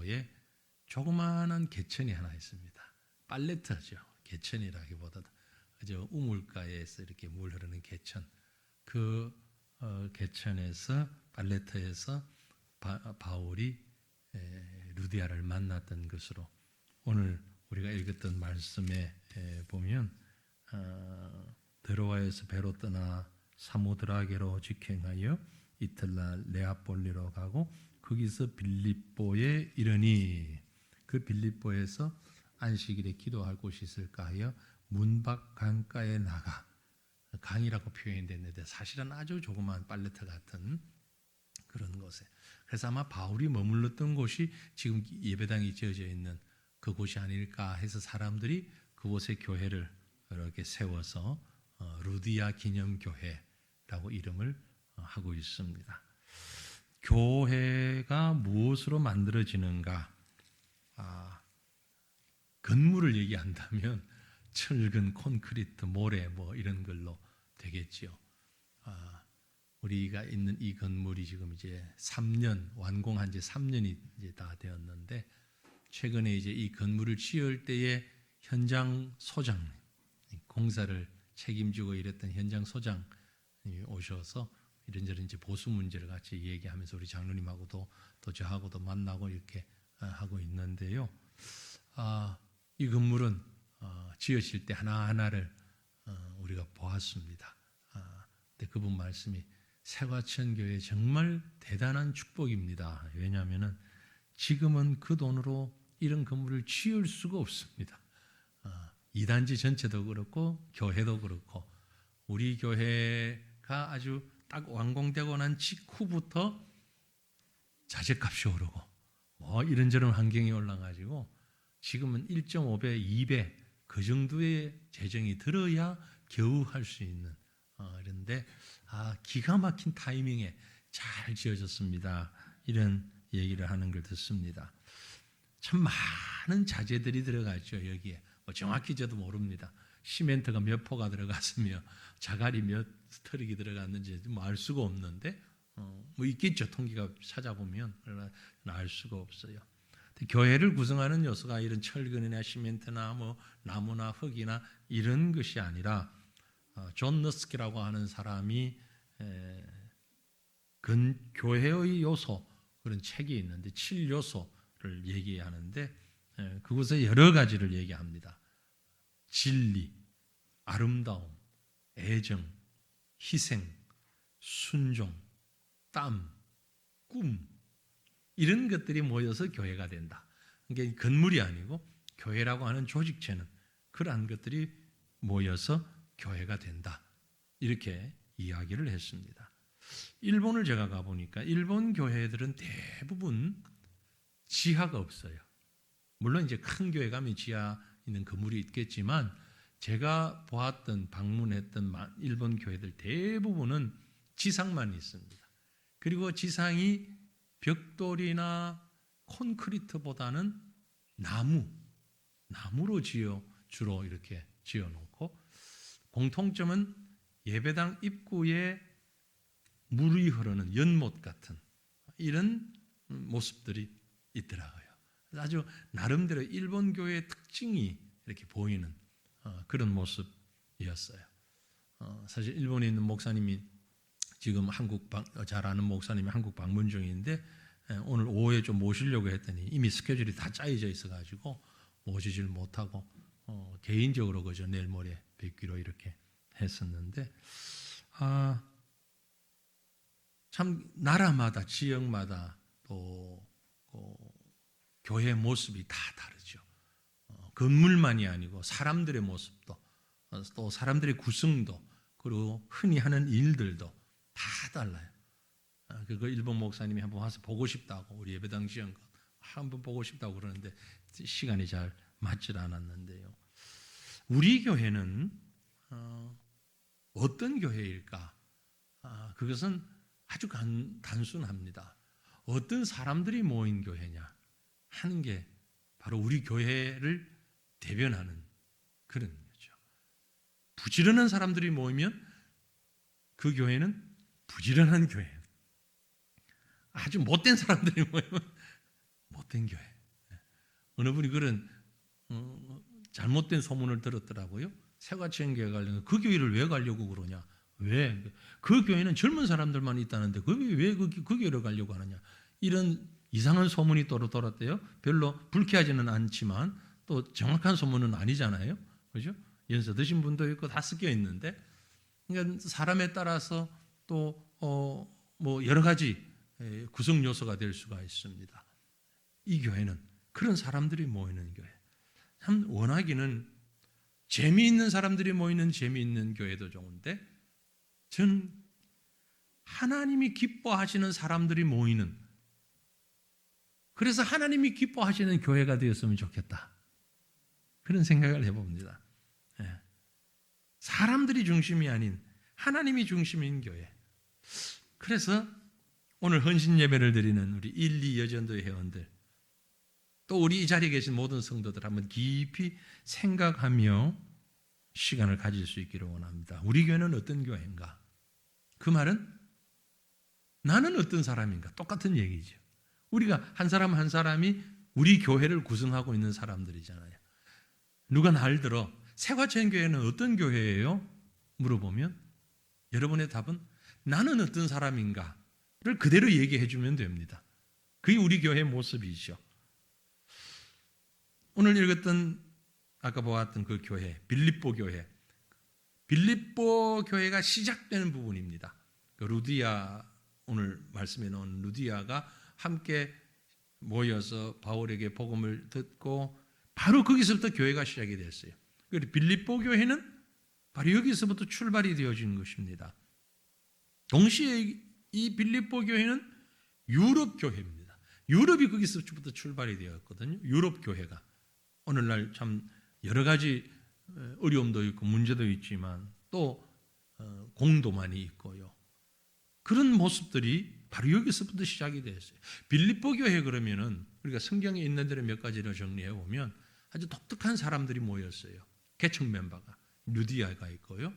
빌립보에 조그마한 개천이 하나 있습니다. 팔레트죠. 개천이라기보다도 저 우물가에서 이렇게 물 흐르는 개천. 그 개천에서 팔레트에서 바울이 루디아를 만났던 것으로 오늘 우리가 읽었던 말씀에 보면 드로아에서 배로 떠나 사모드라게로 직행하여 이틀날 네아폴리로 가고 거기서 빌립보에 이르니 그 빌립보에서 안식일에 기도할 곳이 있을까 하여 문밖 강가에 나가 강이라고 표현됐는데 사실은 아주 조그마한 팔레트 같은 그런 곳에 그래서 아마 바울이 머물렀던 곳이 지금 예배당이 지어져 있는 그곳이 아닐까 해서 사람들이 그곳에 교회를 이렇게 세워서 루디아 기념교회라고 이름을 하고 있습니다. 교회가 무엇으로 만들어지는가? 건물을 얘기한다면 철근, 콘크리트, 모래 뭐 이런 걸로 되겠지요. 우리가 있는 이 건물이 지금 이제 3년 완공한 지 3년이 이제 다 되었는데 최근에 이제 이 건물을 지을 때에 현장 소장 공사를 책임지고 이랬던 현장 소장이 오셔서 이런저런 이제 보수 문제를 같이 얘기하면서 우리 장로님하고도 또 저하고도 만나고 이렇게 하고 있는데요. 이 건물은 지으실 때 하나하나를 우리가 보았습니다. 근데 그분 말씀이 새과천교회 정말 대단한 축복입니다. 왜냐하면 지금은 그 돈으로 이런 건물을 지을 수가 없습니다. 이단지 전체도 그렇고 교회도 그렇고 우리 교회가 아주 딱 완공되고 난 직후부터 자재값이 오르고 뭐 이런저런 환경이 올라가지고 지금은 1.5배, 2배 그 정도의 재정이 들어야 겨우 할 수 있는 그런데 기가 막힌 타이밍에 잘 지어졌습니다. 이런 얘기를 하는 걸 듣습니다. 참 많은 자재들이 들어가죠. 여기에 정확히 저도 모릅니다. 시멘트가 몇 포가 들어갔으며 자갈이 몇 스터릭이 들어갔는지 알 수가 없는데 뭐 있겠죠. 통계가 찾아보면 그러나 알 수가 없어요. 교회를 구성하는 요소가 이런 철근이나 시멘트나 뭐 나무나 흙이나 이런 것이 아니라 존 너스키라고 하는 사람이 교회의 요소 그런 책이 있는데 7요소를 얘기하는데 그곳에 여러 가지를 얘기합니다. 진리, 아름다움, 애정, 희생, 순종, 땀, 꿈 이런 것들이 모여서 교회가 된다. 그러니까 건물이 아니고 교회라고 하는 조직체는 그러한 것들이 모여서 교회가 된다. 이렇게 이야기를 했습니다. 일본을 제가 가보니까 일본 교회들은 대부분 지하가 없어요. 물론 이제 큰 교회 가면 지하 있는 건물이 있겠지만 제가 보았던 방문했던 일본 교회들 대부분은 지상만 있습니다. 그리고 지상이 벽돌이나 콘크리트보다는 나무로 주로 이렇게 지어놓고 공통점은 예배당 입구에 물이 흐르는 연못 같은 이런 모습들이 있더라고요. 아주 나름대로 일본 교회의 특징이 이렇게 보이는 그런 모습이었어요. 사실 일본에 있는 목사님이 지금 잘 아는 목사님이 한국 방문 중인데 오늘 오후에 좀 모시려고 했더니 이미 스케줄이 다 짜여져 있어가지고 모시질 못하고 개인적으로 그저 내일 모레 뵙기로 이렇게 했었는데 참 나라마다 지역마다 또 교회 모습이 다 다르죠. 건물만이 아니고 사람들의 모습도 또 사람들의 구성도 그리고 흔히 하는 일들도 다 달라요. 그거 일본 목사님이 한번 와서 보고 싶다고 우리 예배당 지은 거 한번 보고 싶다고 그러는데 시간이 잘 맞질 않았는데요. 우리 교회는 어떤 교회일까? 그것은 아주 단순합니다. 어떤 사람들이 모인 교회냐 하는 게 바로 우리 교회를 대변하는 그런 거죠. 부지런한 사람들이 모이면 그 교회는 부지런한 교회예요. 아주 못된 사람들이 모이면 못된 교회. 어느 분이 그런 잘못된 소문을 들었더라고요. 새과천교회 가려면 그 교회를 왜 가려고 그러냐? 왜? 그 교회는 젊은 사람들만 있다는데 왜 그 교회를 가려고 하느냐? 이런 이상한 소문이 돌았대요. 별로 불쾌하지는 않지만 또 정확한 소문은 아니잖아요. 그죠? 연세 드신 분도 있고 다 섞여 있는데, 그러니까 사람에 따라서 또 뭐 여러 가지 구성 요소가 될 수가 있습니다. 이 교회는 그런 사람들이 모이는 교회. 참 원하기는 재미있는 사람들이 모이는 재미있는 교회도 좋은데, 전 하나님이 기뻐하시는 사람들이 모이는, 그래서 하나님이 기뻐하시는 교회가 되었으면 좋겠다, 그런 생각을 해봅니다. 사람들이 중심이 아닌 하나님이 중심인 교회. 그래서 오늘 헌신 예배를 드리는 우리 1, 2 여전도의 회원들, 또 우리 이 자리에 계신 모든 성도들 한번 깊이 생각하며 시간을 가질 수 있기를 원합니다. 우리 교회는 어떤 교회인가? 그 말은 나는 어떤 사람인가? 똑같은 얘기죠. 우리가 한 사람 한 사람이 우리 교회를 구성하고 있는 사람들이잖아요. 누가 날 들어 새과천 교회는 어떤 교회예요? 물어보면 여러분의 답은 나는 어떤 사람인가를 그대로 얘기해 주면 됩니다. 그게 우리 교회의 모습이죠. 오늘 읽었던 아까 보았던 그 교회, 빌립보 교회. 빌립보 교회가 시작되는 부분입니다. 그 루디아, 오늘 말씀해 놓은 루디아가 함께 모여서 바울에게 복음을 듣고 바로 거기서부터 교회가 시작이 됐어요. 그리고 빌립보 교회는 바로 여기서부터 출발이 되어진 것입니다. 동시에 이 빌립보 교회는 유럽 교회입니다. 유럽이 거기서부터 출발이 되었거든요. 유럽 교회가 오늘날 참 여러 가지 어려움도 있고 문제도 있지만 또 공도만이 있고요. 그런 모습들이 바로 여기서부터 시작이 됐어요. 빌립보 교회 그러면은 우리가 성경에 있는 대로 몇 가지를 정리해 보면 아주 독특한 사람들이 모였어요. 개척 멤버가 루디아가 있고요.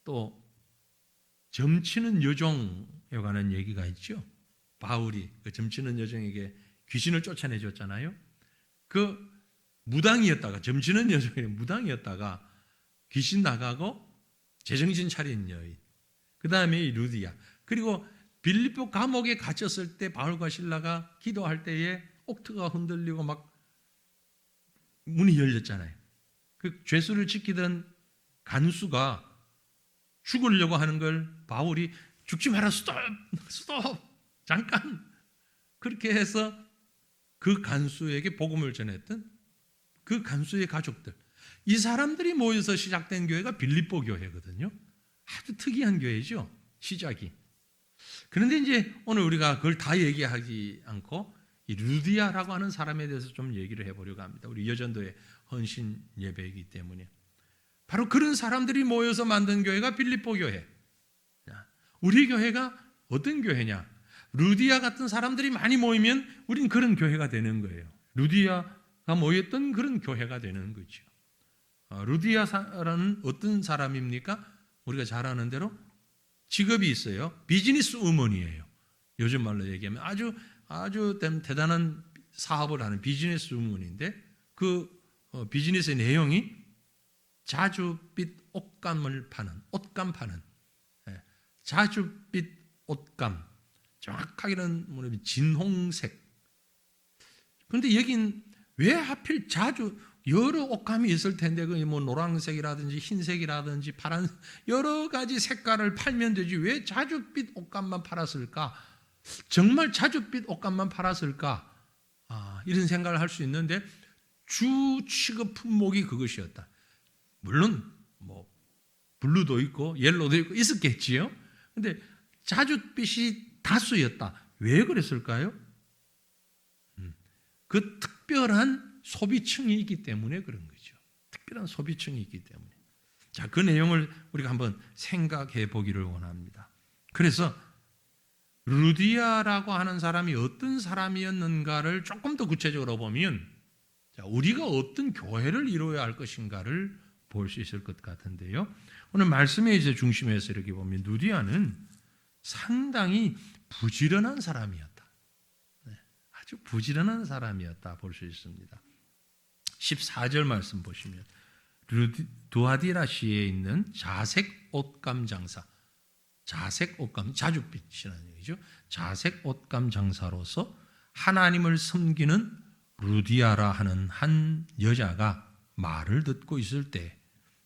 또 점치는 여종에 관한 얘기가 있죠. 바울이 그 점치는 여종에게 귀신을 쫓아내줬잖아요. 그 무당이었다가, 점치는 여종이 무당이었다가 귀신 나가고 제정신 차린 여인, 그 다음에 이 루디아, 그리고 빌립보 감옥에 갇혔을 때 바울과 실라가 기도할 때에 옥트가 흔들리고 막 문이 열렸잖아요. 그 죄수를 지키던 간수가 죽으려고 하는 걸 바울이 죽지 마라, 스톱, 잠깐, 그렇게 해서 그 간수에게 복음을 전했던 그 간수의 가족들, 이 사람들이 모여서 시작된 교회가 빌립보 교회거든요. 아주 특이한 교회죠, 시작이. 그런데 이제 오늘 우리가 그걸 다 얘기하지 않고 이 루디아라고 하는 사람에 대해서 좀 얘기를 해보려고 합니다. 우리 여전도의 헌신 예배이기 때문에. 바로 그런 사람들이 모여서 만든 교회가 빌립보 교회. 우리 교회가 어떤 교회냐? 루디아 같은 사람들이 많이 모이면 우린 그런 교회가 되는 거예요. 루디아가 모였던 그런 교회가 되는 거죠. 루디아라는 어떤 사람입니까? 우리가 잘 아는 대로 직업이 있어요. 비즈니스 우먼이에요. 요즘 말로 얘기하면 아주 대단한 사업을 하는 비즈니스 우먼인데, 그 비즈니스의 내용이 자주빛 옷감을 파는, 옷감 파는, 자주빛 옷감, 정확하게는 뭐냐면 진홍색. 그런데 여긴 왜 하필 여러 옷감이 있을 텐데, 그 뭐 노란색이라든지 흰색이라든지 파란, 여러 가지 색깔을 팔면 되지 왜 자주빛 옷감만 팔았을까? 정말 자주빛 옷감만 팔았을까? 이런 생각을 할 수 있는데, 주 취급 품목이 그것이었다. 물론 뭐 블루도 있고 옐로도 있고 있었겠지요. 근데 자주빛이 다수였다. 왜 그랬을까요? 그 특별한 소비층이 있기 때문에 그런 거죠. 특별한 소비층이 있기 때문에. 자, 그 내용을 우리가 한번 생각해 보기를 원합니다. 그래서 루디아라고 하는 사람이 어떤 사람이었는가를 조금 더 구체적으로 보면, 자, 우리가 어떤 교회를 이루어야 할 것인가를 볼 수 있을 것 같은데요. 오늘 말씀의 이제 중심에서 이렇게 보면 루디아는 상당히 부지런한 사람이었다. 아주 부지런한 사람이었다 볼 수 있습니다. 14절 말씀 보시면 두아디라시에 있는 자색 옷감 장사, 자색 옷감, 자줏빛이라는 얘기죠. 자색 옷감 장사로서 하나님을 섬기는 루디아라 하는 한 여자가 말을 듣고 있을 때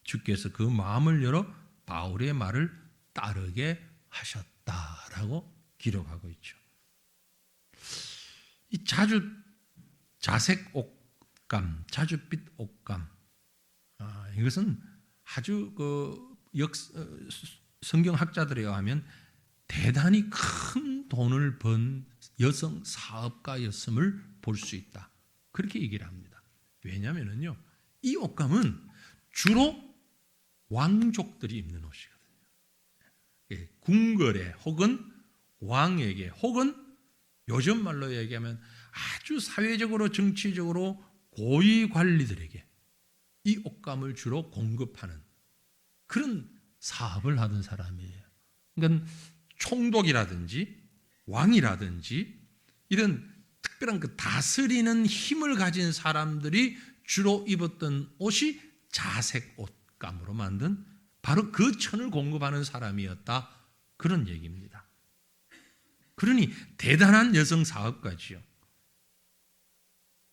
주께서 그 마음을 열어 바울의 말을 따르게 하셨다라고 기록하고 있죠. 이 자색 옷감, 자줏빛 옷감, 이것은 아주 성경학자들에 의하면 대단히 큰 돈을 번 여성 사업가였음을 볼 수 있다. 그렇게 얘기를 합니다. 왜냐하면요, 이 옷감은 주로 왕족들이 입는 옷이거든요. 궁궐에 혹은 왕에게 혹은 요즘 말로 얘기하면 아주 사회적으로 정치적으로 고위 관리들에게 이 옷감을 주로 공급하는 그런 사업을 하던 사람이에요. 그러니까 총독이라든지 왕이라든지 이런 특별한 그 다스리는 힘을 가진 사람들이 주로 입었던 옷이 자색 옷감으로 만든 바로 그 천을 공급하는 사람이었다. 그런 얘기입니다. 그러니 대단한 여성 사업가지요.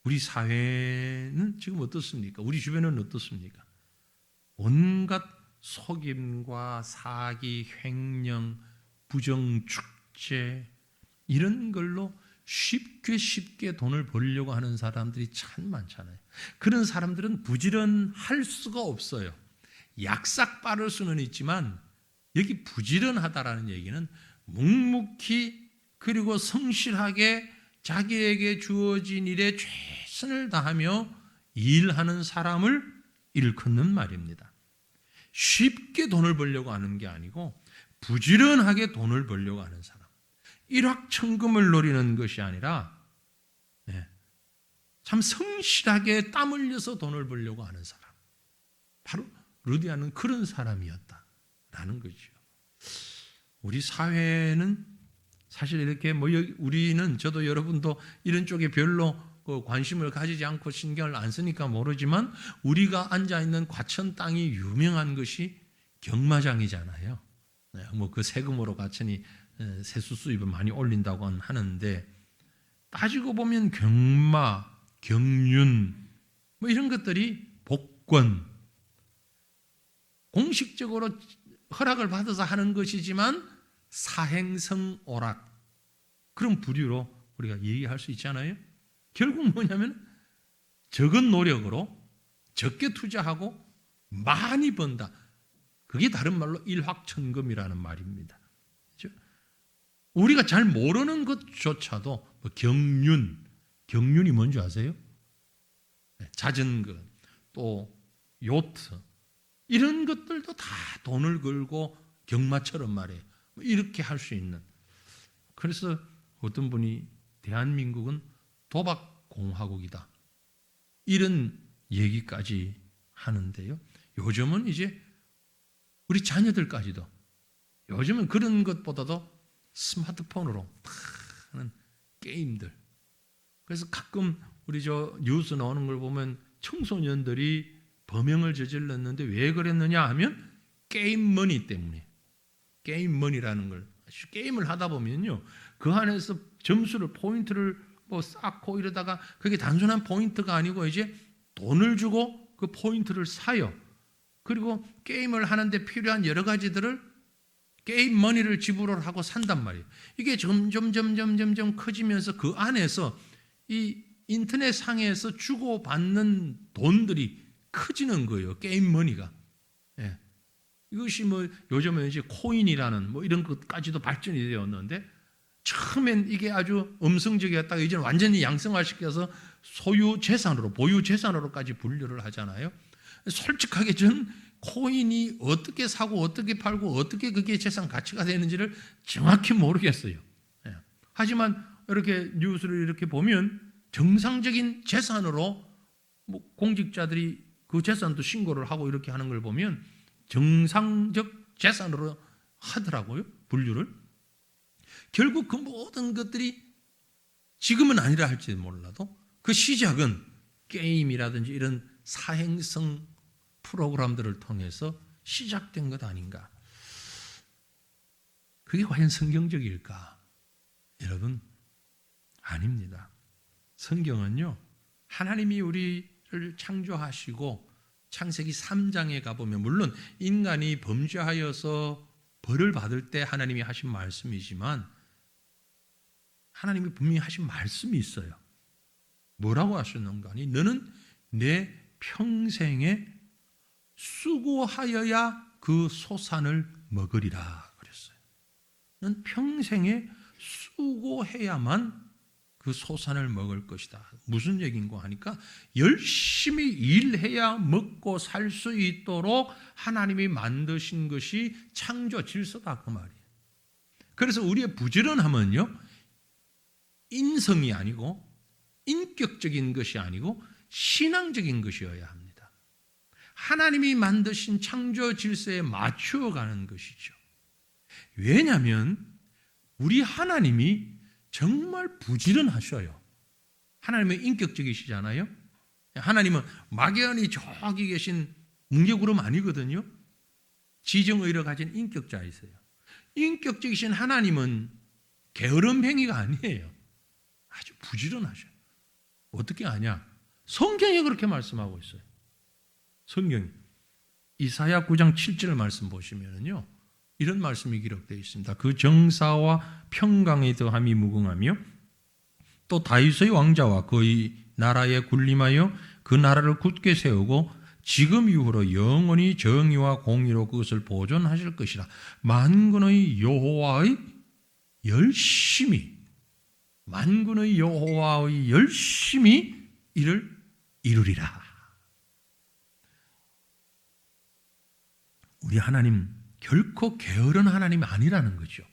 우리 사회는 지금 어떻습니까? 우리 주변은 어떻습니까? 온갖 속임과 사기, 횡령, 부정축제 이런 걸로 쉽게 돈을 벌려고 하는 사람들이 참 많잖아요. 그런 사람들은 부지런할 수가 없어요. 약삭 빠를 수는 있지만 여기 부지런하다라는 얘기는 묵묵히 그리고 성실하게 자기에게 주어진 일에 최선을 다하며 일하는 사람을 일컫는 말입니다. 쉽게 돈을 벌려고 하는 게 아니고 부지런하게 돈을 벌려고 하는 사람, 일확천금을 노리는 것이 아니라 참 성실하게 땀 흘려서 돈을 벌려고 하는 사람, 바로 루디아는 그런 사람이었다라는 거죠. 우리 사회는 사실 이렇게 우리는 저도 여러분도 이런 쪽에 별로 관심을 가지지 않고 신경을 안 쓰니까 모르지만 우리가 앉아 있는 과천 땅이 유명한 것이 경마장이잖아요. 그 세금으로 과천이 세수 수입을 많이 올린다고 하는데 따지고 보면 경마, 경륜 이런 것들이 복권 공식적으로 허락을 받아서 하는 것이지만 사행성 오락 그런 부류로 우리가 얘기할 수 있잖아요. 결국 뭐냐면 적은 노력으로 적게 투자하고 많이 번다. 그게 다른 말로 일확천금이라는 말입니다. 그렇죠? 우리가 잘 모르는 것조차도 경륜이 뭔지 아세요? 자전거, 또 요트 이런 것들도 다 돈을 걸고 경마처럼 말이에요. 이렇게 할 수 있는. 그래서 어떤 분이 대한민국은 도박공화국이다. 이런 얘기까지 하는데요. 요즘은 이제 우리 자녀들까지도 요즘은 그런 것보다도 스마트폰으로 하는 게임들. 그래서 가끔 우리 뉴스 나오는 걸 보면 청소년들이 범행을 저질렀는데 왜 그랬느냐 하면 게임머니 때문에. 게임머니라는 걸 게임을 하다 보면요 그 안에서 점수를 포인트를 쌓고 이러다가 그게 단순한 포인트가 아니고 이제 돈을 주고 그 포인트를 사요. 그리고 게임을 하는데 필요한 여러 가지들을 게임머니를 지불을 하고 산단 말이에요. 이게 점점 커지면서 그 안에서 이 인터넷 상에서 주고받는 돈들이 커지는 거예요. 게임머니가. 예. 이것이 요즘에 이제 코인이라는 이런 것까지도 발전이 되었는데 처음엔 이게 아주 음성적이었다가 이제는 완전히 양성화시켜서 소유 재산으로, 보유 재산으로까지 분류를 하잖아요. 솔직하게 저는 코인이 어떻게 사고 어떻게 팔고 어떻게 그게 재산 가치가 되는지를 정확히 모르겠어요. 하지만 이렇게 뉴스를 이렇게 보면 정상적인 재산으로 공직자들이 그 재산도 신고를 하고 이렇게 하는 걸 보면 정상적 재산으로 하더라고요. 분류를. 결국 그 모든 것들이 지금은 아니라 할지 몰라도 그 시작은 게임이라든지 이런 사행성 프로그램들을 통해서 시작된 것 아닌가? 그게 과연 성경적일까? 여러분, 아닙니다. 성경은요, 하나님이 우리를 창조하시고 창세기 3장에 가보면 물론 인간이 범죄하여서 벌을 받을 때 하나님이 하신 말씀이지만 하나님이 분명히 하신 말씀이 있어요. 뭐라고 하셨는가? 아니, 너는 내 평생에 수고하여야 그 소산을 먹으리라 그랬어요. 넌 평생에 수고해야만 그 소산을 먹을 것이다. 무슨 얘기인가 하니까 열심히 일해야 먹고 살 수 있도록 하나님이 만드신 것이 창조 질서다 그 말이에요. 그래서 우리의 부지런함은요, 인성이 아니고 인격적인 것이 아니고 신앙적인 것이어야 합니다. 하나님이 만드신 창조 질서에 맞추어가는 것이죠. 왜냐하면 우리 하나님이 정말 부지런하셔요. 하나님은 인격적이시잖아요. 하나님은 막연히 저기 계신 뭉게구름 아니거든요. 지정의를 가진 인격자이세요. 인격적이신 하나님은 게으름뱅이가 아니에요. 아주 부지런하셔요. 어떻게 아냐? 성경에 그렇게 말씀하고 있어요. 성경이 이사야 9장 7절 말씀 보시면은요, 이런 말씀이 기록되어 있습니다. 그 정사와 평강의 더함이 무궁하며 또 다윗의 왕자와 그의 나라에 군림하여 그 나라를 굳게 세우고 지금 이후로 영원히 정의와 공의로 그것을 보존하실 것이라. 만군의 여호와의 열심히, 만군의 여호와의 열심히 이를 이루리라. 우리 하나님 결코 게으른 하나님이 아니라는 거죠.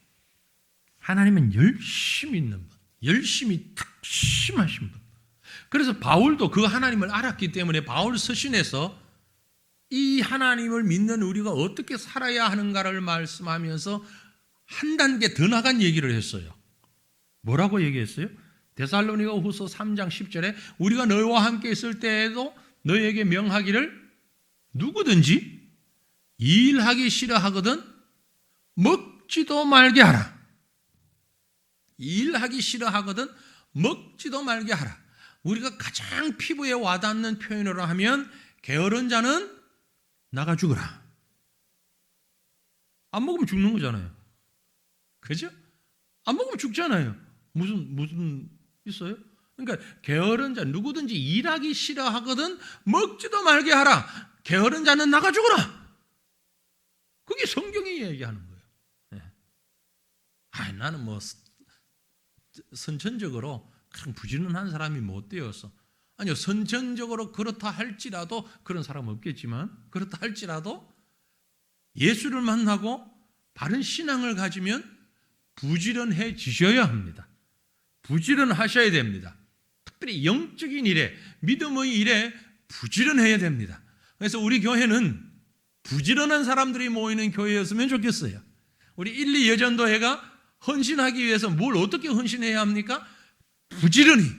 하나님은 열심히 있는 분, 열심히 특심하신 분. 그래서 바울도 그 하나님을 알았기 때문에 바울 서신에서 이 하나님을 믿는 우리가 어떻게 살아야 하는가를 말씀하면서 한 단계 더 나간 얘기를 했어요. 뭐라고 얘기했어요? 데살로니가 후서 3장 10절에 우리가 너희와 함께 있을 때에도 너희에게 명하기를 누구든지 일하기 싫어하거든 먹지도 말게 하라. 일하기 싫어하거든 먹지도 말게 하라. 우리가 가장 피부에 와닿는 표현으로 하면 게으른 자는 나가 죽어라. 안 먹으면 죽는 거잖아요. 그죠? 안 먹으면 죽잖아요. 무슨 있어요? 그러니까 게으른 자, 누구든지 일하기 싫어하거든 먹지도 말게 하라. 게으른 자는 나가 죽어라. 그게 성경이 얘기하는 거예요. 네. 나는 뭐 선천적으로 그냥 부지런한 사람이 못 되어서. 아니요, 선천적으로 그렇다 할지라도 그런 사람 없겠지만 그렇다 할지라도 예수를 만나고 바른 신앙을 가지면 부지런해지셔야 합니다. 부지런하셔야 됩니다. 특별히 영적인 일에, 믿음의 일에 부지런해야 됩니다. 그래서 우리 교회는 부지런한 사람들이 모이는 교회였으면 좋겠어요. 우리 1, 2 여전도회가 헌신하기 위해서 뭘 어떻게 헌신해야 합니까? 부지런히.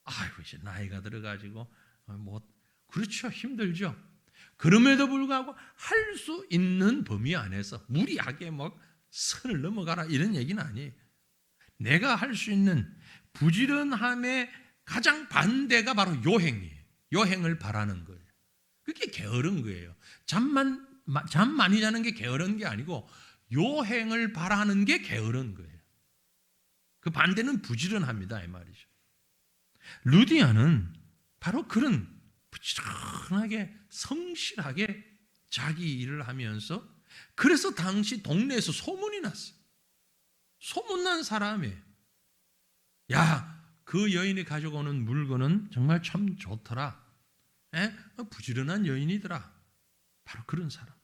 아이고, 이제 나이가 들어가지고 그렇죠, 힘들죠. 그럼에도 불구하고 할 수 있는 범위 안에서 무리하게 선을 넘어가라 이런 얘기는 아니에요. 내가 할 수 있는 부지런함의 가장 반대가 바로 요행이에요. 요행을 바라는 거예요. 그게 게으른 거예요. 잠 많이 자는 게 게으른 게 아니고 요행을 바라는 게 게으른 거예요. 그 반대는 부지런합니다 이 말이죠. 루디아는 바로 그런 부지런하게 성실하게 자기 일을 하면서, 그래서 당시 동네에서 소문이 났어요. 소문난 사람이에요. 야, 그 여인이 가지고 오는 물건은 정말 참 좋더라. 부지런한 여인이더라. 바로 그런 사람.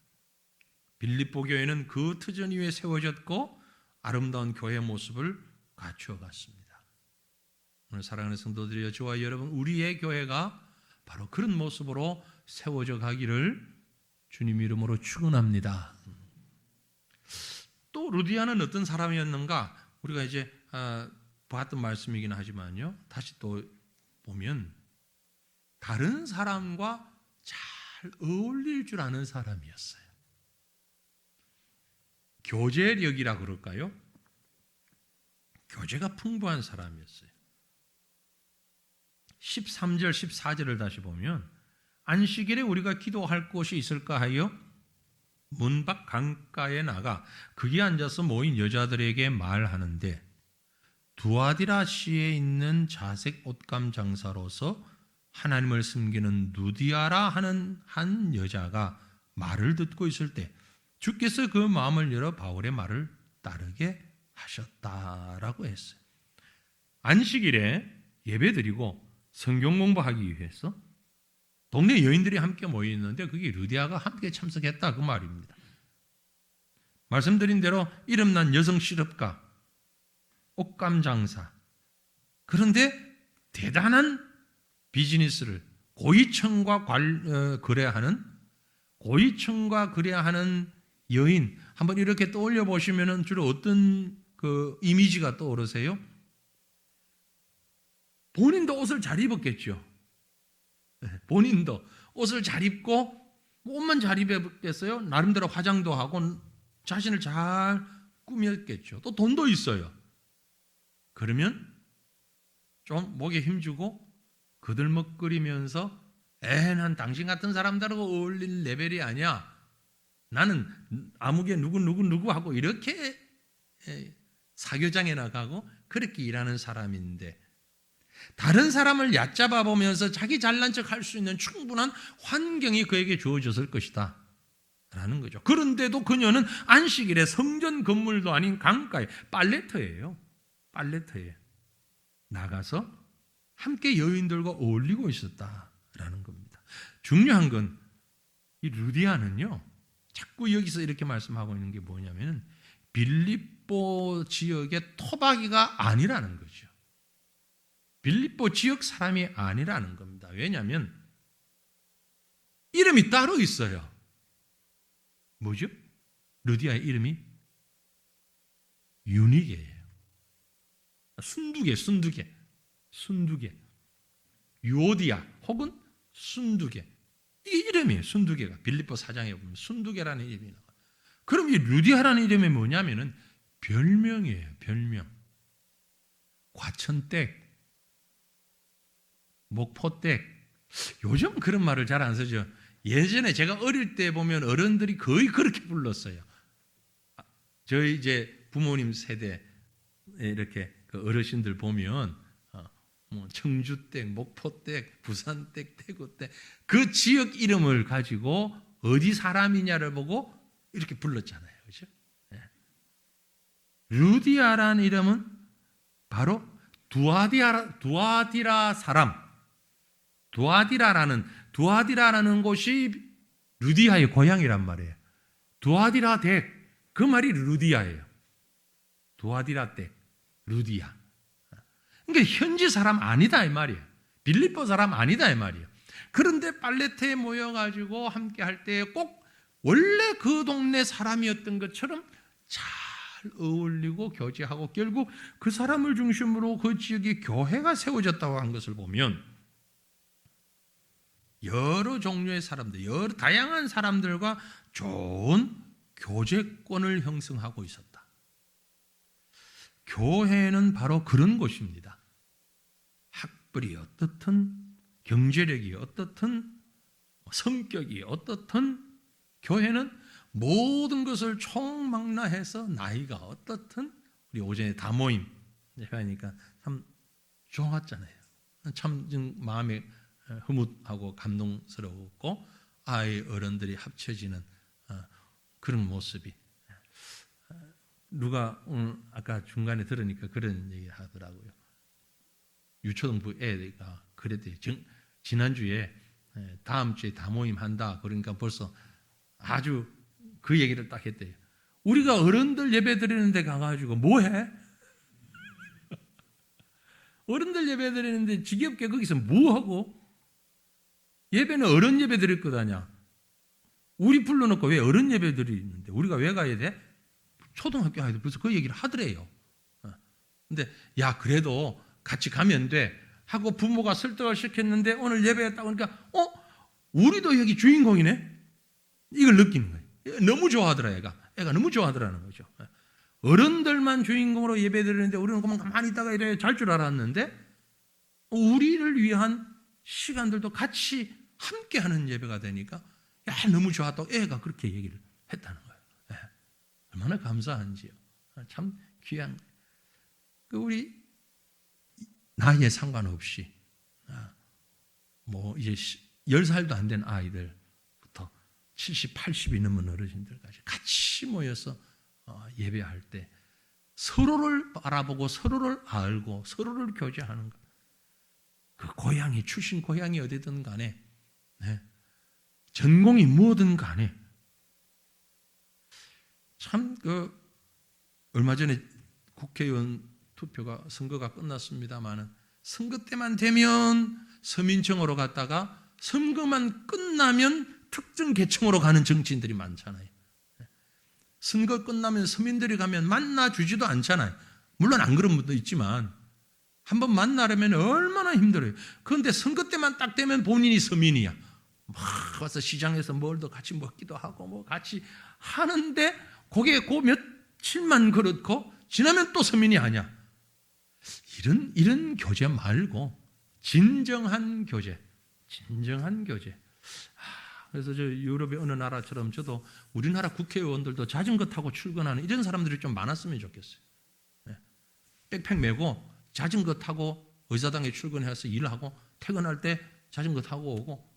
빌립보 교회는 그 터전 위에 세워졌고 아름다운 교회 모습을 갖추어 갔습니다. 오늘 사랑하는 성도들이여, 저와 여러분, 우리의 교회가 바로 그런 모습으로 세워져 가기를 주님 이름으로 축원합니다. 또 루디아는 어떤 사람이었는가? 우리가 이제 봤던 말씀이긴 하지만요. 다시 또 보면 다른 사람과 잘 어울릴 줄 아는 사람이었어요. 교제력이라 그럴까요? 교제가 풍부한 사람이었어요. 13절, 14절을 다시 보면 안식일에 우리가 기도할 곳이 있을까 하여 문 밖 강가에 나가 거기 앉아서 모인 여자들에게 말하는데 두아디라 시에 있는 자색 옷감 장사로서 하나님을 섬기는 누디아라 하는 한 여자가 말을 듣고 있을 때 주께서 그 마음을 열어 바울의 말을 따르게 하셨다라고 했어요. 안식일에 예배드리고 성경 공부하기 위해서 동네 여인들이 함께 모여 있는데 거기 루디아가 함께 참석했다 그 말입니다. 말씀드린 대로 이름난 여성 실업가, 옷감 장사. 그런데 대단한 비즈니스를 고위층과 거래하는 여인 한번 이렇게 떠올려 보시면은 주로 어떤 그 이미지가 떠오르세요? 본인도 옷을 잘 입었겠죠. 본인도 옷을 잘 입고 옷만 잘 입었겠어요? 나름대로 화장도 하고 자신을 잘 꾸몄겠죠. 또 돈도 있어요. 그러면 좀 목에 힘주고 그들먹거리면서 난 당신 같은 사람들하고 어울릴 레벨이 아니야. 나는 아무개 누구 하고 이렇게 사교장에 나가고 그렇게 일하는 사람인데 다른 사람을 얕잡아 보면서 자기 잘난 척 할 수 있는 충분한 환경이 그에게 주어졌을 것이다 라는 거죠. 그런데도 그녀는 안식일에 성전 건물도 아닌 강가에 빨래터예요. 나가서 함께 여인들과 어울리고 있었다라는 겁니다. 중요한 건 이 루디아는요. 자꾸 여기서 이렇게 말씀하고 있는 게 뭐냐면 빌립보 지역의 토박이가 아니라는 거죠. 빌립보 지역 사람이 아니라는 겁니다. 왜냐하면 이름이 따로 있어요. 뭐죠? 루디아의 이름이 유니게예요. 순두개. 유오디아 혹은 순두개. 이 이름이에요. 순두개가 빌립보 사장에 보면 순두개라는 이름이 나와요. 그럼 이 루디아라는 이름이 뭐냐면은 별명이에요. 별명. 과천댁, 목포댁. 요즘 그런 말을 잘 안 쓰죠. 예전에 제가 어릴 때 보면 어른들이 거의 그렇게 불렀어요. 저희 이제 부모님 세대 이렇게 그 어르신들 보면 뭐 청주댁, 목포댁, 부산댁, 대구댁 그 지역 이름을 가지고 어디 사람이냐를 보고 이렇게 불렀잖아요. 그렇죠? 네. 루디아라는 이름은 바로 두아디라 사람. 두아디라라는 곳이 루디아의 고향이란 말이에요. 두아디라 댁, 그 말이 루디아예요. 두아디라 댁, 루디아. 그러니까 현지 사람 아니다 이 말이에요. 빌립보 사람 아니다 이 말이에요. 그런데 빨래터에 모여가지고 함께 할 때 꼭 원래 그 동네 사람이었던 것처럼 잘 어울리고 교제하고 결국 그 사람을 중심으로 그 지역에 교회가 세워졌다고 한 것을 보면 여러 종류의 사람들, 여러 다양한 사람들과 좋은 교제권을 형성하고 있었다. 교회는 바로 그런 곳입니다. 학벌이 어떻든 경제력이 어떻든 성격이 어떻든 교회는 모든 것을 총망라해서 나이가 어떻든 우리 오전에 다모임 하니까 참 좋았잖아요. 참 마음에 흐뭇하고 감동스러웠고 아이 어른들이 합쳐지는 그런 모습이 누가 오늘 아까 중간에 들으니까 그런 얘기 하더라고요. 유초등부 애가 그랬대요. 지난주에 다음 주에 다모임 한다. 그러니까 벌써 아주 그 얘기를 딱 했대요. 우리가 어른들 예배 드리는데 가가지고 뭐해? 어른들 예배 드리는데 지겹게 거기서 뭐하고? 예배는 어른 예배 드릴 것 아니야. 우리 불러놓고 왜 어른 예배 드리는데 우리가 왜 가야 돼? 초등학교 아이들 벌써 그 얘기를 하더래요. 근데 야 그래도 같이 가면 돼 하고 부모가 설득을 시켰는데 오늘 예배했다 보니까 우리도 여기 주인공이네. 이걸 느끼는 거예요. 너무 좋아하더라 애가 너무 좋아하더라는 거죠. 어른들만 주인공으로 예배드리는데 우리는 그만 가만히 있다가 이래 잘 줄 알았는데 우리를 위한 시간들도 같이 함께하는 예배가 되니까 야 너무 좋았다고 애가 그렇게 얘기를 했다는 거예요. 얼마나 감사한지요. 참 귀한 우리 나이에 상관없이 뭐 이제 10살도 안 된 아이들부터 70, 80이 넘은 어르신들까지 같이 모여서 예배할 때 서로를 바라보고 서로를 알고 서로를 교제하는 것. 그 고향이 출신 고향이 어디든 간에 전공이 뭐든 간에 참 얼마 전에 국회의원 투표가 선거가 끝났습니다만은 선거 때만 되면 서민층으로 갔다가 선거만 끝나면 특정 계층으로 가는 정치인들이 많잖아요. 선거 끝나면 서민들이 가면 만나주지도 않잖아요. 물론 안 그런 분도 있지만 한번 만나려면 얼마나 힘들어요. 그런데 선거 때만 딱 되면 본인이 서민이야. 막 와서 시장에서 뭘 더 같이 먹기도 하고 뭐 같이 하는데 그게 그 며칠만 그렇고 지나면 또 서민이 아니야. 이런 교제 말고 진정한 교제. 그래서 저 유럽의 어느 나라처럼 저도 우리나라 국회의원들도 자전거 타고 출근하는 이런 사람들이 좀 많았으면 좋겠어요. 백팩 메고 자전거 타고 의사당에 출근해서 일하고 퇴근할 때 자전거 타고 오고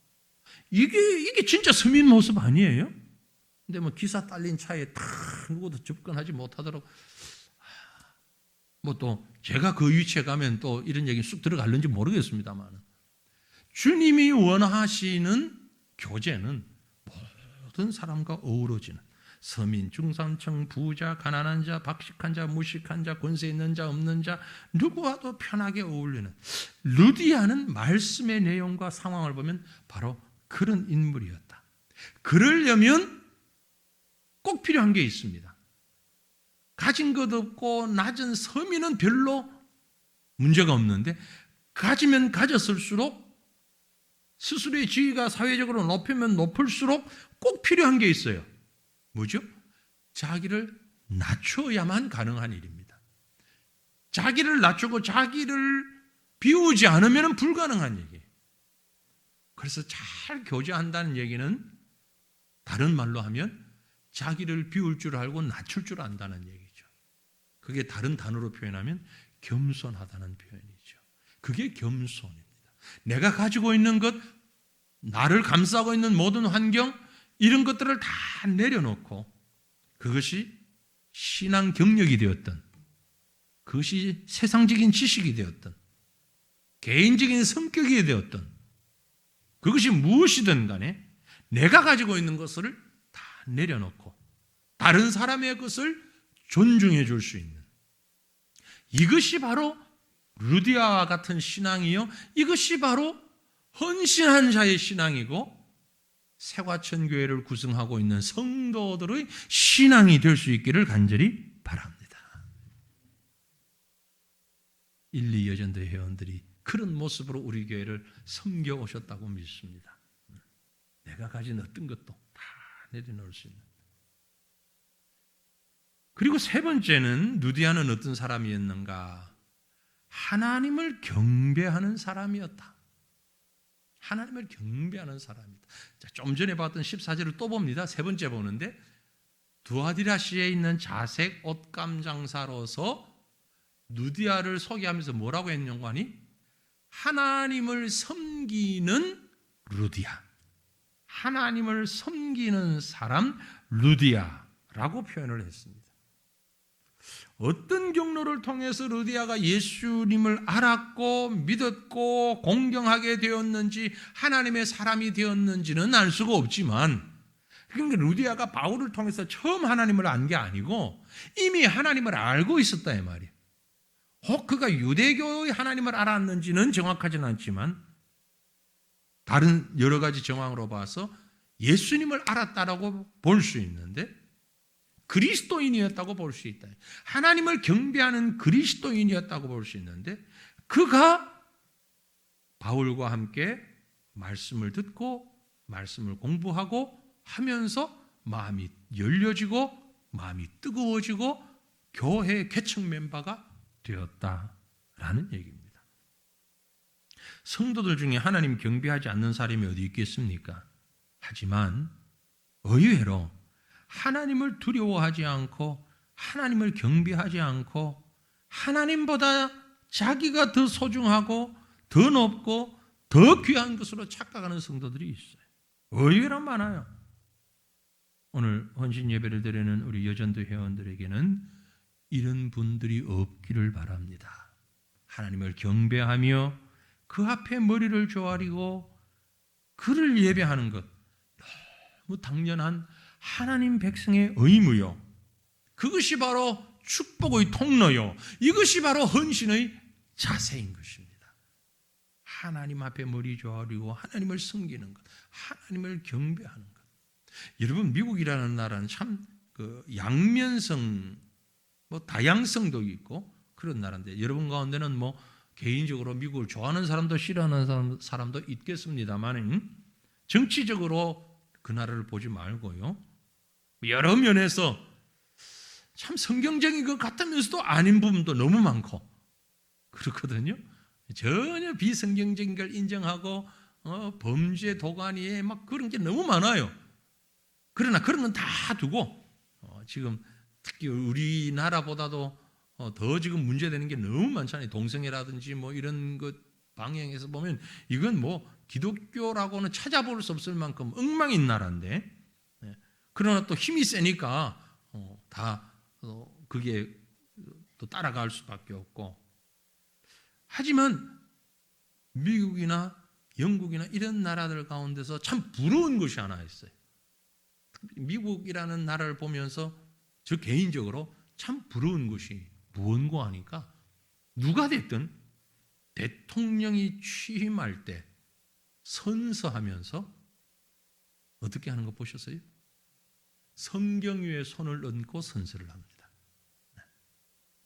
이게 진짜 서민 모습 아니에요? 근데 뭐 기사 딸린 차에 탁 누구도 접근하지 못하도록 뭐 또 제가 그 위치에 가면 또 이런 얘기 쑥 들어갈는지 모르겠습니다만 주님이 원하시는 교제는 모든 사람과 어우러지는 서민, 중산층, 부자, 가난한 자, 박식한 자, 무식한 자, 권세 있는 자, 없는 자 누구와도 편하게 어울리는 루디아는 말씀의 내용과 상황을 보면 바로 그런 인물이었다. 그러려면 꼭 필요한 게 있습니다. 가진 것 없고 낮은 서민은 별로 문제가 없는데 가지면 가졌을수록 스스로의 지위가 사회적으로 높으면 높을수록 꼭 필요한 게 있어요. 뭐죠? 자기를 낮춰야만 가능한 일입니다. 자기를 낮추고 자기를 비우지 않으면 불가능한 얘기예요. 그래서 잘 교제한다는 얘기는 다른 말로 하면 자기를 비울 줄 알고 낮출 줄 안다는 얘기죠. 그게 다른 단어로 표현하면 겸손하다는 표현이죠. 그게 겸손입니다. 내가 가지고 있는 것, 나를 감싸고 있는 모든 환경, 이런 것들을 다 내려놓고 그것이 신앙 경력이 되었던, 그것이 세상적인 지식이 되었던, 개인적인 성격이 되었던, 그것이 무엇이든 간에 내가 가지고 있는 것을 다 내려놓고 다른 사람의 것을 존중해 줄 수 있는, 이것이 바로 루디아와 같은 신앙이요, 이것이 바로 헌신한 자의 신앙이고 새과천 교회를 구성하고 있는 성도들의 신앙이 될 수 있기를 간절히 바랍니다. 1, 2 여전대 회원들이 그런 모습으로 우리 교회를 섬겨오셨다고 믿습니다. 내가 가진 어떤 것도 다 내려놓을 수 있는. 그리고 세 번째는 루디아는 어떤 사람이었는가? 하나님을 경배하는 사람이었다. 하나님을 경배하는 사람이다. 자, 좀 전에 봤던 14절을 또 봅니다. 세 번째 보는데 두아디라시에 있는 자색 옷감 장사로서 루디아를 소개하면서 뭐라고 했냐고 하니 하나님을 섬기는 루디아, 하나님을 섬기는 사람 루디아라고 표현을 했습니다. 어떤 경로를 통해서 루디아가 예수님을 알았고 믿었고 공경하게 되었는지 하나님의 사람이 되었는지는 알 수가 없지만, 그러니까 루디아가 바울을 통해서 처음 하나님을 안 게 아니고 이미 하나님을 알고 있었다 이 말이에요. 혹 그가 유대교의 하나님을 알았는지는 정확하지는 않지만 다른 여러 가지 정황으로 봐서 예수님을 알았다라고 볼 수 있는데, 그리스도인이었다고 볼 수 있다. 하나님을 경배하는 그리스도인이었다고 볼 수 있는데 그가 바울과 함께 말씀을 듣고 말씀을 공부하고 하면서 마음이 열려지고 마음이 뜨거워지고 교회 개척 멤버가 되었다라는 얘기입니다. 성도들 중에 하나님 경배하지 않는 사람이 어디 있겠습니까? 하지만 의외로 하나님을 두려워하지 않고 하나님을 경배하지 않고 하나님보다 자기가 더 소중하고 더 높고 더 귀한 것으로 착각하는 성도들이 있어요. 의외로 많아요. 오늘 헌신 예배를 드리는 우리 여전도 회원들에게는 이런 분들이 없기를 바랍니다. 하나님을 경배하며 그 앞에 머리를 조아리고 그를 예배하는 것 너무 당연한 하나님 백성의 의무요. 그것이 바로 축복의 통로요. 이것이 바로 헌신의 자세인 것입니다. 하나님 앞에 머리 조아리고 하나님을 섬기는 것, 하나님을 경배하는 것. 여러분 미국이라는 나라는 참 그 양면성, 다양성도 있고 그런 나라인데 여러분 가운데는 개인적으로 미국을 좋아하는 사람도 싫어하는 사람도 있겠습니다만 정치적으로 그 나라를 보지 말고요. 여러 면에서 참 성경적인 것 같으면서도 아닌 부분도 너무 많고 그렇거든요. 전혀 비성경적인 걸 인정하고 범죄 도가니에 막 그런 게 너무 많아요. 그러나 그런 건 다 두고 지금 특히 우리나라보다도 더 지금 문제되는 게 너무 많잖아요. 동성애라든지 이런 것 방향에서 보면 이건 기독교라고는 찾아볼 수 없을 만큼 엉망인 나라인데 그러나 또 힘이 세니까 다 그게 또 따라갈 수밖에 없고 하지만 미국이나 영국이나 이런 나라들 가운데서 참 부러운 것이 하나 있어요. 미국이라는 나라를 보면서 저 개인적으로 참 부러운 것이 무언고 하니까 누가 됐든 대통령이 취임할 때 선서하면서 어떻게 하는 거 보셨어요? 성경 위에 손을 얹고 선서를 합니다.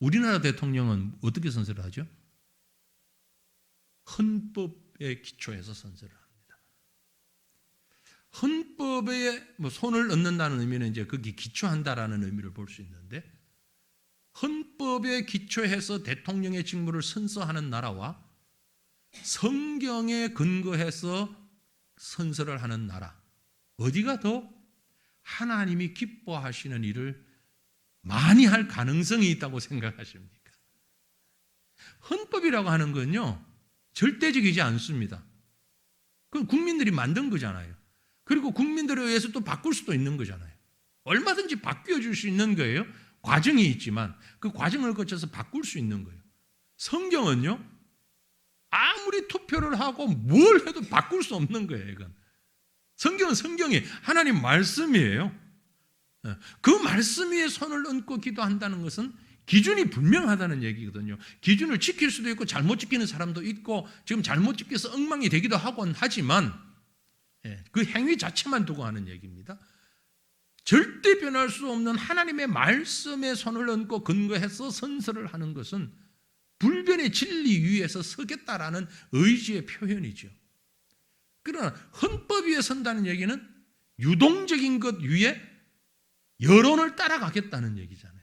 우리나라 대통령은 어떻게 선서를 하죠? 헌법에 기초해서 선서를 합니다. 헌법에 손을 얹는다는 의미는 이제 거기 기초한다라는 의미를 볼 수 있는데 헌법에 기초해서 대통령의 직무를 선서하는 나라와 성경에 근거해서 선서를 하는 나라 어디가 더 하나님이 기뻐하시는 일을 많이 할 가능성이 있다고 생각하십니까? 헌법이라고 하는 건요 절대적이지 않습니다. 그건 국민들이 만든 거잖아요. 그리고 국민들에 의해서 또 바꿀 수도 있는 거잖아요. 얼마든지 바뀌어줄 수 있는 거예요. 과정이 있지만 그 과정을 거쳐서 바꿀 수 있는 거예요. 성경은요 아무리 투표를 하고 뭘 해도 바꿀 수 없는 거예요. 이건 성경은 성경이 하나님 말씀이에요. 그 말씀 위에 손을 얹고 기도한다는 것은 기준이 분명하다는 얘기거든요. 기준을 지킬 수도 있고 잘못 지키는 사람도 있고 지금 잘못 지켜서 엉망이 되기도 하곤 하지만 그 행위 자체만 두고 하는 얘기입니다. 절대 변할 수 없는 하나님의 말씀에 손을 얹고 근거해서 선서를 하는 것은 불변의 진리 위에서 서겠다라는 의지의 표현이죠. 그러나 헌법 위에 선다는 얘기는 유동적인 것 위에 여론을 따라가겠다는 얘기잖아요.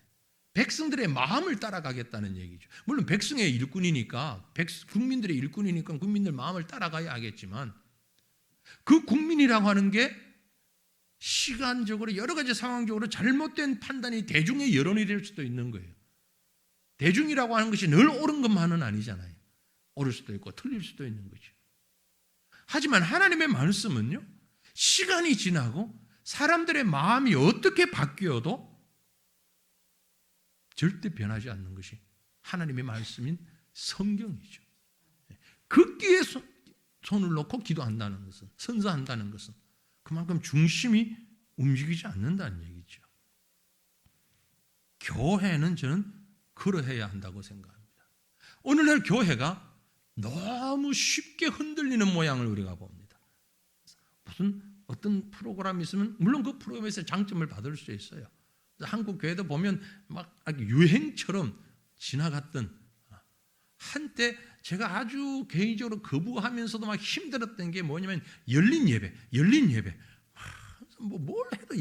백성들의 마음을 따라가겠다는 얘기죠. 물론 백성의 일꾼이니까 국민들의 일꾼이니까 국민들 마음을 따라가야 하겠지만 그 국민이라고 하는 게 시간적으로 여러 가지 상황적으로 잘못된 판단이 대중의 여론이 될 수도 있는 거예요. 대중이라고 하는 것이 늘 옳은 것만은 아니잖아요. 옳을 수도 있고 틀릴 수도 있는 거죠. 하지만 하나님의 말씀은요 시간이 지나고 사람들의 마음이 어떻게 바뀌어도 절대 변하지 않는 것이 하나님의 말씀인 성경이죠. 그 귀에 손을 놓고 기도한다는 것은 선서한다는 것은 그만큼 중심이 움직이지 않는다는 얘기죠. 교회는 저는 그러해야 한다고 생각합니다. 오늘날 교회가 너무 쉽게 흔들리는 모양을 우리가 봅니다. 무슨 어떤 프로그램이 있으면 물론 그 프로그램에서 장점을 받을 수 있어요. 한국 교회도 보면 막 유행처럼 지나갔던, 한때 제가 아주 개인적으로 거부하면서도 막 힘들었던 게 뭐냐면 열린 예배. 뭘 해도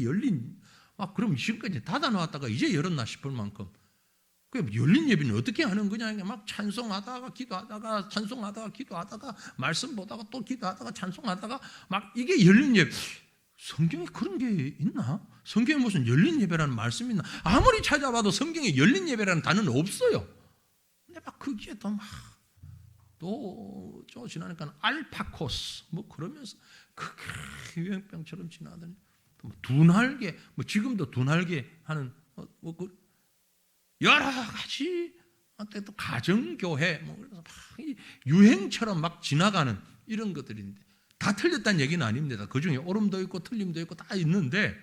그럼 지금까지 닫아 놨다가 이제 열었나 싶을 만큼. 그 열린 예배는 어떻게 하는 거냐? 막 찬송하다가 기도하다가 찬송하다가 기도하다가 말씀 보다가 또 기도하다가 찬송하다가 막 이게 열린 예배. 성경에 그런 게 있나? 성경에 무슨 열린 예배라는 말씀이 있나? 아무리 찾아봐도 성경에 열린 예배라는 단어는 없어요. 근데 막 거기에 또 지나니까 알파코스 그러면서 그게 유행병처럼 지나더니 또 두날개 지금도 두날개 하는 여러 가지 또 가정교회 그래서 막 유행처럼 막 지나가는 이런 것들인데 다 틀렸다는 얘기는 아닙니다. 그 중에 옳음도 있고 틀림도 있고 다 있는데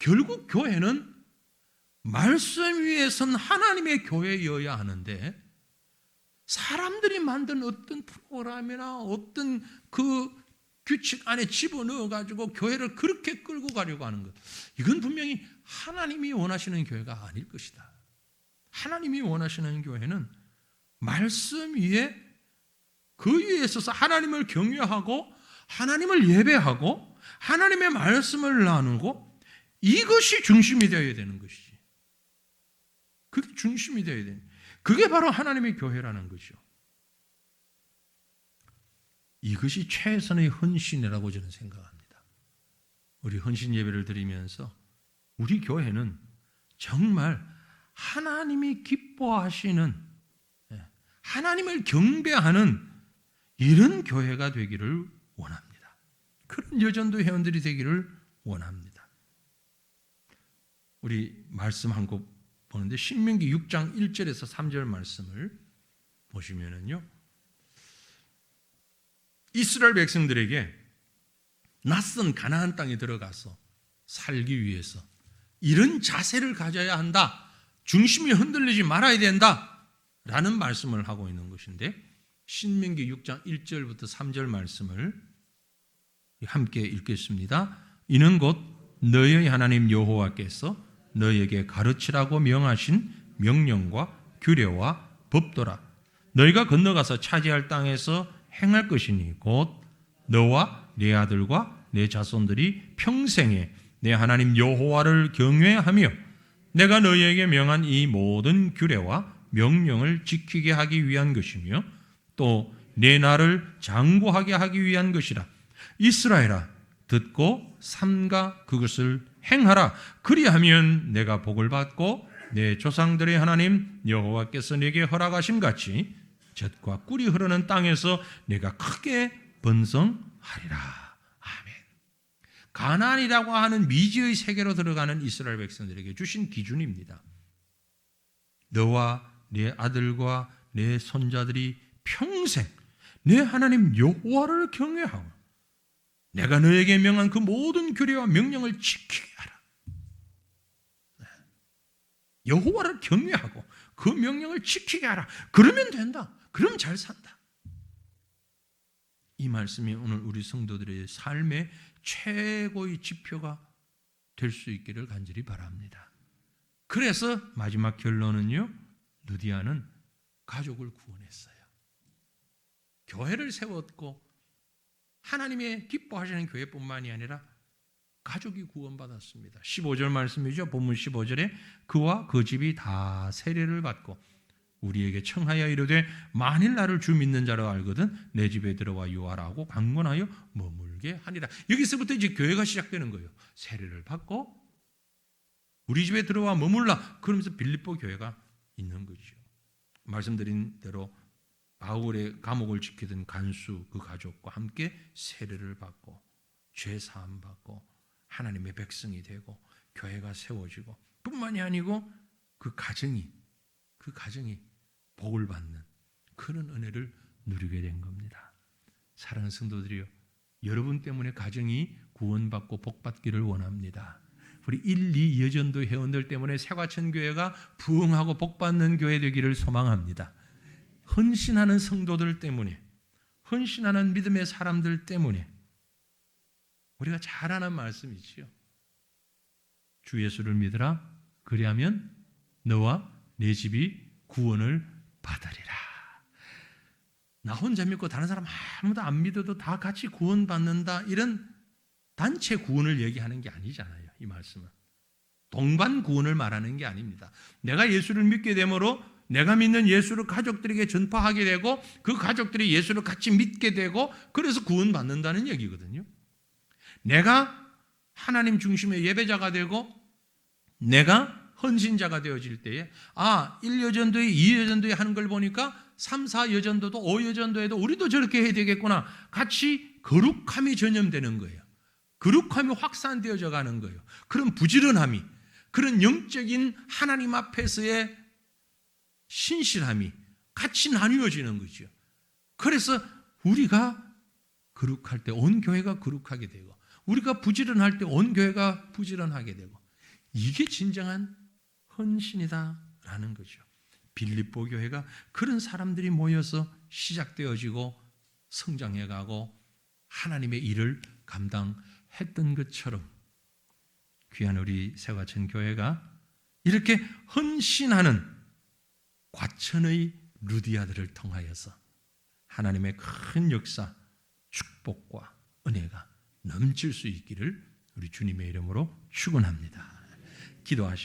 결국 교회는 말씀 위에 선 하나님의 교회여야 하는데 사람들이 만든 어떤 프로그램이나 어떤 그 규칙 안에 집어넣어 가지고 교회를 그렇게 끌고 가려고 하는 것, 이건 분명히 하나님이 원하시는 교회가 아닐 것이다. 하나님이 원하시는 교회는 말씀 위에 그 위에 있어서 하나님을 경외하고 하나님을 예배하고 하나님의 말씀을 나누고 이것이 중심이 되어야 되는 것이지. 그게 중심이 되어야 되는, 그게 바로 하나님의 교회라는 거죠. 이것이 최선의 헌신이라고 저는 생각합니다. 우리 헌신 예배를 드리면서 우리 교회는 정말 하나님이 기뻐하시는, 하나님을 경배하는 이런 교회가 되기를 원합니다. 그런 여전도 회원들이 되기를 원합니다. 우리 말씀 한 곡 보는데 신명기 6장 1절에서 3절 말씀을 보시면은요, 이스라엘 백성들에게 낯선 가나안 땅에 들어가서 살기 위해서 이런 자세를 가져야 한다, 중심이 흔들리지 말아야 된다 라는 말씀을 하고 있는 것인데, 신명기 6장 1절부터 3절 말씀을 함께 읽겠습니다. 이는 곧 너희의 하나님 여호와께서 너희에게 가르치라고 명하신 명령과 규례와 법도라. 너희가 건너가서 차지할 땅에서 행할 것이니 곧 너와 네 아들과 네 자손들이 평생에 내 하나님 여호와를 경외하며 내가 너희에게 명한 이 모든 규례와 명령을 지키게 하기 위한 것이며 또 내 나를 장구하게 하기 위한 것이라. 이스라엘아, 듣고 삼가 그것을 행하라. 그리하면 내가 복을 받고 내 조상들의 하나님 여호와께서 내게 허락하심 같이 젖과 꿀이 흐르는 땅에서 내가 크게 번성하리라. 아멘. 가나안이라고 하는 미지의 세계로 들어가는 이스라엘 백성들에게 주신 기준입니다. 너와 네 아들과 네 손자들이 평생 내 하나님 여호와를 경외하고 내가 너에게 명한 그 모든 규례와 명령을 지키게 하라. 여호와를 경외하고 그 명령을 지키게 하라. 그러면 된다. 그럼 잘 산다. 이 말씀이 오늘 우리 성도들의 삶의 최고의 지표가 될 수 있기를 간절히 바랍니다. 그래서 마지막 결론은요, 느디아는 가족을 구원했어요. 교회를 세웠고 하나님의 기뻐하시는 교회뿐만이 아니라 가족이 구원받았습니다. 15절 말씀이죠. 본문 15절에 그와 그 집이 다 세례를 받고 우리에게 청하여 이르되 만일 나를 주 믿는 자로 알거든 내 집에 들어와 유하라고 강권하여 머물게 하니라. 여기서부터 이제 교회가 시작되는 거예요. 세례를 받고 우리 집에 들어와 머물라. 그러면서 빌립보 교회가 있는 거죠. 말씀드린 대로 바울의 감옥을 지키던 간수 그 가족과 함께 세례를 받고 죄 사함 받고 하나님의 백성이 되고 교회가 세워지고 뿐만이 아니고 그 가정이 복을 받는 그런 은혜를 누리게 된 겁니다. 사랑하는 성도들이요, 여러분 때문에 가정이 구원받고 복받기를 원합니다. 우리 1, 2 여전도 회원들 때문에 새과천교회가 부흥하고 복받는 교회 되기를 소망합니다. 헌신하는 성도들 때문에, 헌신하는 믿음의 사람들 때문에 우리가 잘 아는 말씀이지요. 주 예수를 믿으라. 그리하면 너와 내 집이 구원을 받으리라. 나 혼자 믿고 다른 사람 아무도 안 믿어도 다 같이 구원받는다, 이런 단체 구원을 얘기하는 게 아니잖아요. 이 말씀은 동반 구원을 말하는 게 아닙니다. 내가 예수를 믿게 되므로 내가 믿는 예수를 가족들에게 전파하게 되고 그 가족들이 예수를 같이 믿게 되고 그래서 구원받는다는 얘기거든요. 내가 하나님 중심의 예배자가 되고 내가 헌신자가 되어질 때에 1여전도에 2여전도에 하는 걸 보니까 3, 4여전도도 5여전도에도 우리도 저렇게 해야 되겠구나. 같이 거룩함이 전염되는 거예요. 거룩함이 확산되어져 가는 거예요. 그런 부지런함이, 그런 영적인 하나님 앞에서의 신실함이 같이 나뉘어지는 거죠. 그래서 우리가 거룩할 때 온 교회가 거룩하게 되고 우리가 부지런할 때 온 교회가 부지런하게 되고 이게 진정한 헌신이다라는 거죠. 빌립보 교회가 그런 사람들이 모여서 시작되어지고 성장해가고 하나님의 일을 감당했던 것처럼 귀한 우리 새과천 교회가 이렇게 헌신하는 과천의 루디아들을 통하여서 하나님의 큰 역사, 축복과 은혜가 넘칠 수 있기를 우리 주님의 이름으로 축원합니다. 기도하십시오.